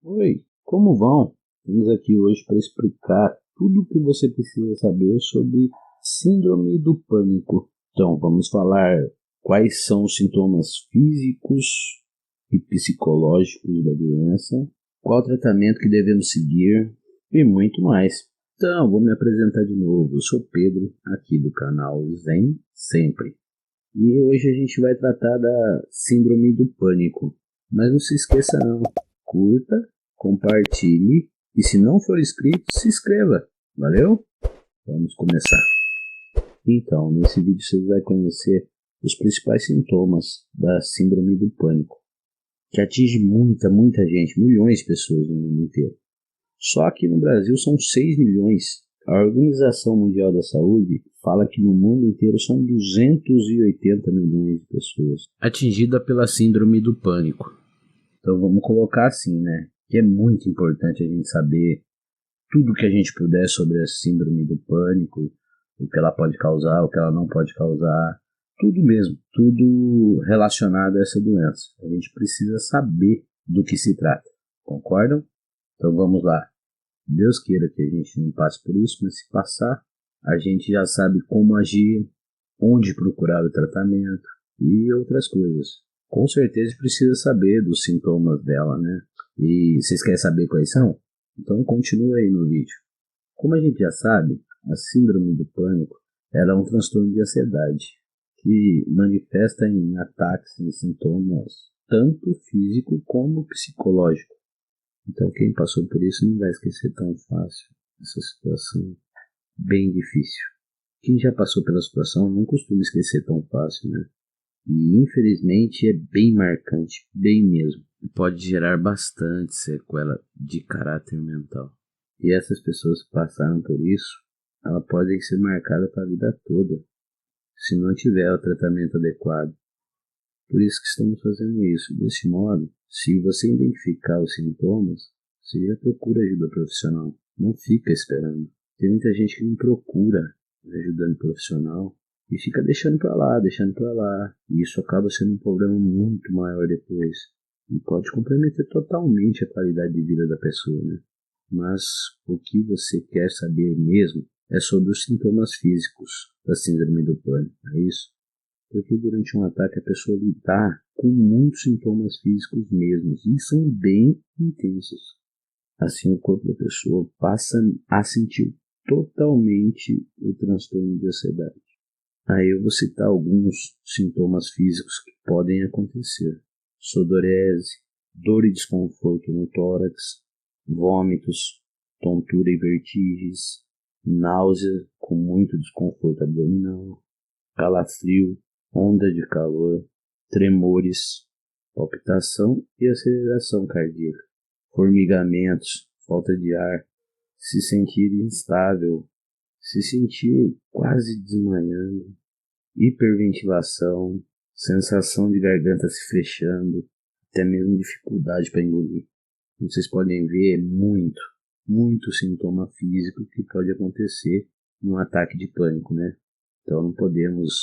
Oi, como vão? Estamos aqui hoje para explicar tudo o que você precisa saber sobre Síndrome do Pânico. Então, vamos falar quais são os sintomas físicos e psicológicos da doença, qual o tratamento que devemos seguir e muito mais. Então, vou me apresentar de novo. Eu sou Pedro, aqui do canal Zen Sempre. E hoje a gente vai tratar da Síndrome do Pânico. Mas não se esqueça não, curta, compartilhe e se não for inscrito, se inscreva. Valeu? Vamos começar. Então, nesse vídeo você vai conhecer os principais sintomas da Síndrome do Pânico, que atinge muita gente, milhões de pessoas no mundo inteiro. Só aqui no Brasil são 6 milhões. A Organização Mundial da Saúde fala que no mundo inteiro são 280 milhões de pessoas atingidas pela síndrome do pânico. Então vamos colocar assim, né? Que é muito importante a gente saber tudo que a gente puder sobre a síndrome do pânico, o que ela pode causar, o que ela não pode causar, tudo mesmo, tudo relacionado a essa doença. A gente precisa saber do que se trata, concordam? Então vamos lá. Deus queira que a gente não passe por isso, mas se passar, a gente já sabe como agir, onde procurar o tratamento e outras coisas. Com certeza precisa saber dos sintomas dela, né? E vocês querem saber quais são? Então continua aí no vídeo. Como a gente já sabe, a síndrome do pânico ela é um transtorno de ansiedade que manifesta em ataques e sintomas tanto físico como psicológico. Então quem passou por isso não vai esquecer tão fácil essa situação bem difícil. Quem já passou pela situação não costuma esquecer tão fácil, né? E infelizmente é bem marcante, bem mesmo. E pode gerar bastante sequela de caráter mental. E essas pessoas que passaram por isso, elas podem ser marcadas para a vida toda, se não tiver o tratamento adequado. Por isso que estamos fazendo isso. Desse modo, se você identificar os sintomas, você já procura ajuda profissional. Não fica esperando. Tem muita gente que não procura ajuda profissional e fica deixando para lá, deixando para lá. E isso acaba sendo um problema muito maior depois. E pode comprometer totalmente a qualidade de vida da pessoa, né? Mas o que você quer saber mesmo é sobre os sintomas físicos da síndrome do pânico, é isso? Porque durante um ataque a pessoa está com muitos sintomas físicos mesmos e são bem intensos. Assim o corpo da pessoa passa a sentir totalmente o transtorno de ansiedade. Aí eu vou citar alguns sintomas físicos que podem acontecer: sudorese, dor e desconforto no tórax, vômitos, tontura e vertigens, náusea com muito desconforto abdominal, calafrio, onda de calor, tremores, palpitação e aceleração cardíaca, formigamentos, falta de ar, se sentir instável, se sentir quase desmaiando, hiperventilação, sensação de garganta se fechando, até mesmo dificuldade para engolir. Como vocês podem ver, é muito sintoma físico que pode acontecer num ataque de pânico, né? Então não podemos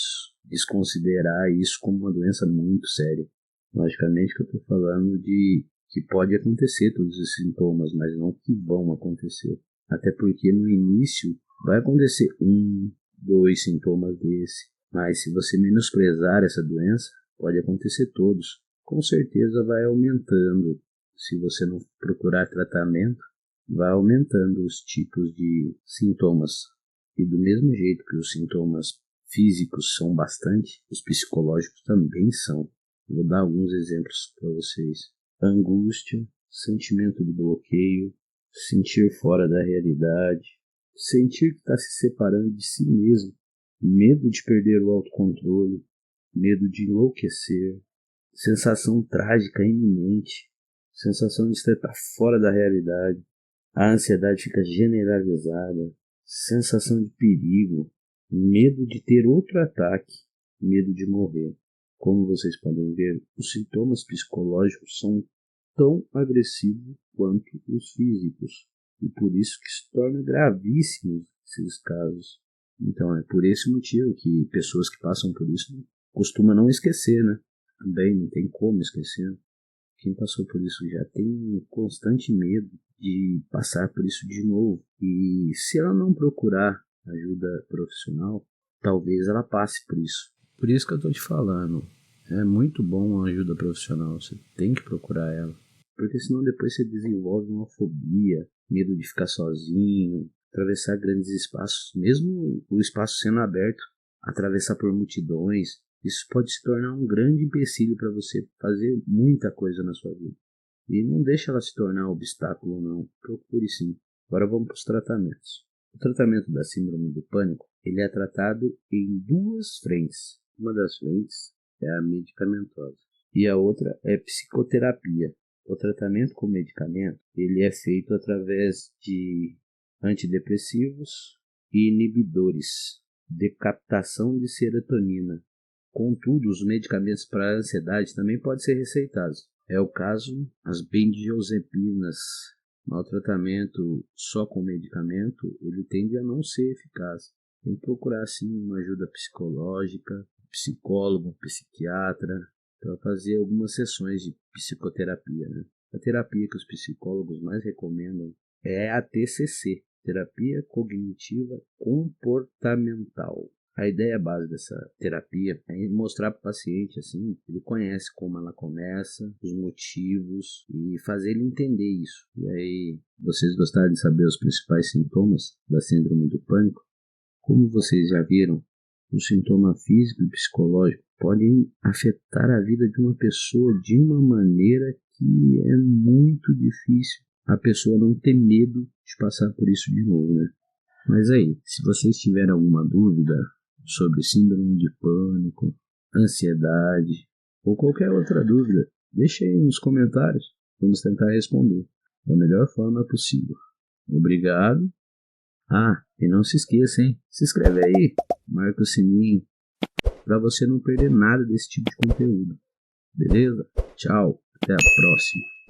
desconsiderar isso como uma doença muito séria. Logicamente que eu estou falando de que pode acontecer todos os sintomas, mas não que vão acontecer. Até porque no início vai acontecer 2 sintomas desse, mas se você menosprezar essa doença, pode acontecer todos. Com certeza vai aumentando. Se você não procurar tratamento, vai aumentando os tipos de sintomas. E do mesmo jeito que os sintomas físicos são bastante, os psicológicos também são. Vou dar alguns exemplos para vocês. Angústia, sentimento de bloqueio, sentir fora da realidade, sentir que está se separando de si mesmo, medo de perder o autocontrole, medo de enlouquecer, sensação trágica iminente, sensação de estar fora da realidade, a ansiedade fica generalizada, sensação de perigo, medo de ter outro ataque, medo de morrer. Como vocês podem ver, os sintomas psicológicos são tão agressivos quanto os físicos, e por isso que se torna gravíssimos esses casos. Então é por esse motivo que pessoas que passam por isso costumam não esquecer, né? Também não tem como esquecer. Quem passou por isso já tem um constante medo de passar por isso de novo. E se ela não procurar ajuda profissional, talvez ela passe por isso. Por isso que eu estou te falando, é muito bom uma ajuda profissional, você tem que procurar ela. Porque senão depois você desenvolve uma fobia, medo de ficar sozinho, atravessar grandes espaços, mesmo o espaço sendo aberto, atravessar por multidões. Isso pode se tornar um grande empecilho para você fazer muita coisa na sua vida. E não deixa ela se tornar um obstáculo, não. Procure sim. Agora vamos para os tratamentos. O tratamento da síndrome do pânico, ele é tratado em duas frentes. Uma das frentes é a medicamentosa e a outra é psicoterapia. O tratamento com medicamento, ele é feito através de antidepressivos e inibidores de captação de serotonina. Contudo, os medicamentos para a ansiedade também podem ser receitados. É o caso das benzodiazepinas. O tratamento só com medicamento, ele tende a não ser eficaz. Tem que procurar sim uma ajuda psicológica, psicólogo, psiquiatra, para fazer algumas sessões de psicoterapia, né? A terapia que os psicólogos mais recomendam é a TCC, Terapia Cognitiva Comportamental. A ideia base dessa terapia é mostrar para o paciente, assim, ele conhece como ela começa, os motivos e fazer ele entender isso. E aí, vocês gostaram de saber os principais sintomas da síndrome do pânico? Como vocês já viram, o sintoma físico e psicológico podem afetar a vida de uma pessoa de uma maneira que é muito difícil a pessoa não ter medo de passar por isso de novo, né? Mas aí, se vocês tiverem alguma dúvida sobre síndrome de pânico, ansiedade ou qualquer outra dúvida, deixe aí nos comentários. Vamos tentar responder da melhor forma possível. Obrigado. E não se esqueça, hein? Se inscreve aí, marca o sininho para você não perder nada desse tipo de conteúdo. Beleza? Tchau, até a próxima.